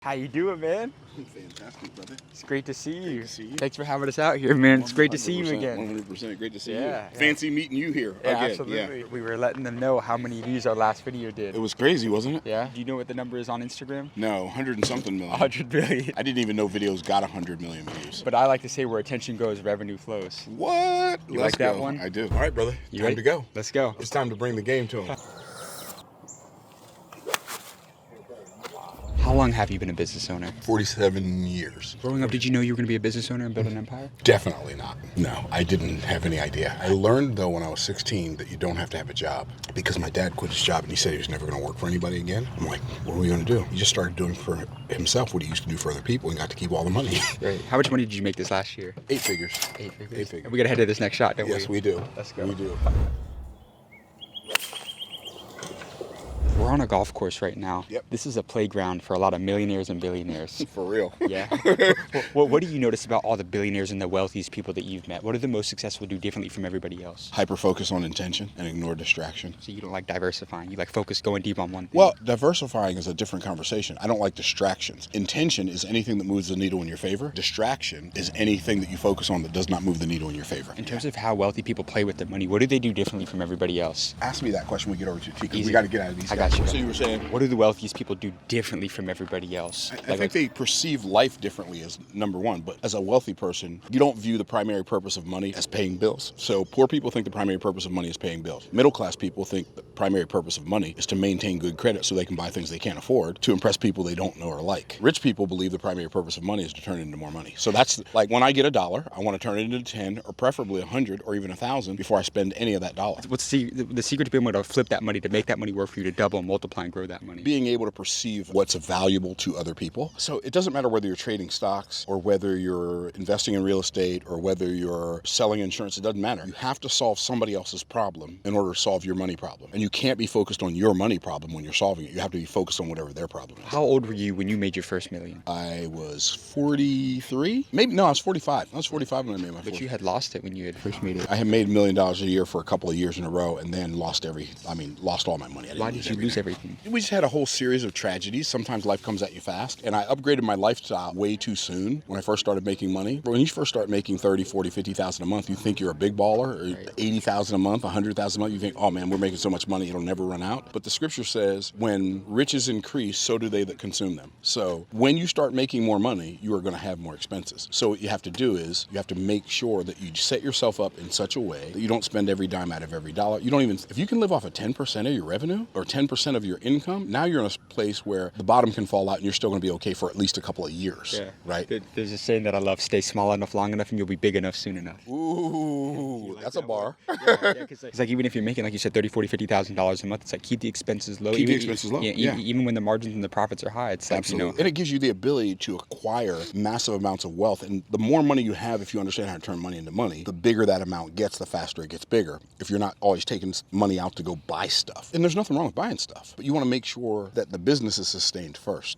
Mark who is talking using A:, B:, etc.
A: How you doing, man?
B: Fantastic, brother.
A: It's great to see you.
B: Great to see you.
A: Thanks for having us out here, man. It's great to see you again.
B: 100%. Great to see
A: Yeah.
B: you. Fancy meeting you here again.
A: Absolutely.
B: Yeah.
A: We were letting them know how many views our last video did.
B: It was crazy, wasn't it?
A: Yeah. Do you know what the number is on Instagram?
B: No, 100 and something million.
A: 100 million.
B: I didn't even know videos got 100 million views.
A: But I like to say where attention goes, revenue flows.
B: What?
A: You
B: Let's
A: like that
B: go.
A: one?
B: I do. All right, brother.
A: You
B: Time
A: ready?
B: to go.
A: Let's go.
B: It's time to bring the game to him.
A: How long have you been a business owner?
C: 47 years.
A: Growing up, did you know you were going to be a business owner and build an empire?
C: Definitely not. No, I didn't have any idea. I learned, though, when I was 16 that you don't have to have a job because my dad quit his job and he said he was never going to work for anybody again. I'm like, what are we going to do? He just started doing for himself what he used to do for other people and got to keep all the money.
A: Great. How much money did you make this last year?
C: 8 figures.
A: 8 figures.
C: 8 figures.
A: And we got to head to this next shot, don't we?
C: Yes, we do.
A: Let's go.
C: We do.
A: We're on a golf course right now.
C: Yep.
A: This is a playground for a lot of millionaires and billionaires.
C: For real.
A: Yeah. What do you notice about all the billionaires and the wealthiest people that you've met? What do the most successful do differently from everybody else?
B: Hyper-focus on intention and ignore distraction.
A: So you don't like diversifying. You like focus going deep on one thing.
B: Well, diversifying is a different conversation. I don't like distractions. Intention is anything that moves the needle in your favor. Distraction is anything that you focus on that does not move the needle in your favor.
A: In terms of how wealthy people play with their money, what do they do differently from everybody else?
B: Ask me that question when we get over to T, because
A: Easy.
B: we got to get out of these
A: I
B: guys.
A: got you.
B: So you were saying?
A: What do the wealthiest people do differently from everybody else?
B: I think they perceive life differently as number one, but as a wealthy person, you don't view the primary purpose of money as paying bills. So poor people think the primary purpose of money is paying bills. Middle class people think the primary purpose of money is to maintain good credit so they can buy things they can't afford to impress people they don't know or like. Rich people believe the primary purpose of money is to turn it into more money. So that's like when I get $1, I want to turn it into 10 or preferably 100 or even 1,000 before I spend any of that dollar.
A: What's the secret to being able to flip that money, to make that money work for you, to double and multiply and grow that money?
B: Being able to perceive what's valuable to other people. So it doesn't matter whether you're trading stocks or whether you're investing in real estate or whether you're selling insurance. It doesn't matter. You have to solve somebody else's problem in order to solve your money problem. And you can't be focused on your money problem when you're solving it. You have to be focused on whatever their problem is.
A: How old were you when you made your first million?
B: I was 43. Maybe, no, I was 45. I was 45 when I made my
A: But
B: first.
A: you had lost it when you had first made it.
B: I had made $1 million a year for a couple of years in a row and then lost all my money.
A: Why did you lose everything?
B: We just had a whole series of tragedies. Sometimes life comes at you fast. And I upgraded my lifestyle way too soon when I first started making money. But when you first start making 30, 40, 50,000 a month, you think you're a big baller, or
A: Right.
B: 80,000 a month, 100,000 a month. You think, oh man, we're making so much money, it'll never run out. But the scripture says, when riches increase, so do they that consume them. So when you start making more money, you are going to have more expenses. So what you have to do is you have to make sure that you set yourself up in such a way that you don't spend every dime out of every dollar. You don't even, if you can live off of 10% of your revenue or 10% of your income, now you're in a place where the bottom can fall out and you're still going to be okay for at least a couple of years.
A: Yeah.
B: Right?
A: There's a saying that I love: stay small enough, long enough, and you'll be big enough soon enough.
B: Ooh, that's a bar.
A: Because it's like even if you're making, like you said, $30,000, $40,000, $50,000 a month, it's like keep the expenses low.
B: Keep the expenses low, yeah.
A: Even when the margins and the profits are high, it's like,
B: Absolutely. And it gives you the ability to acquire massive amounts of wealth. And the more money you have, if you understand how to turn money into money, the bigger that amount gets, the faster it gets bigger. If you're not always taking money out to go buy stuff. And there's nothing wrong with buying stuff, but you want to make sure that the business is sustained first.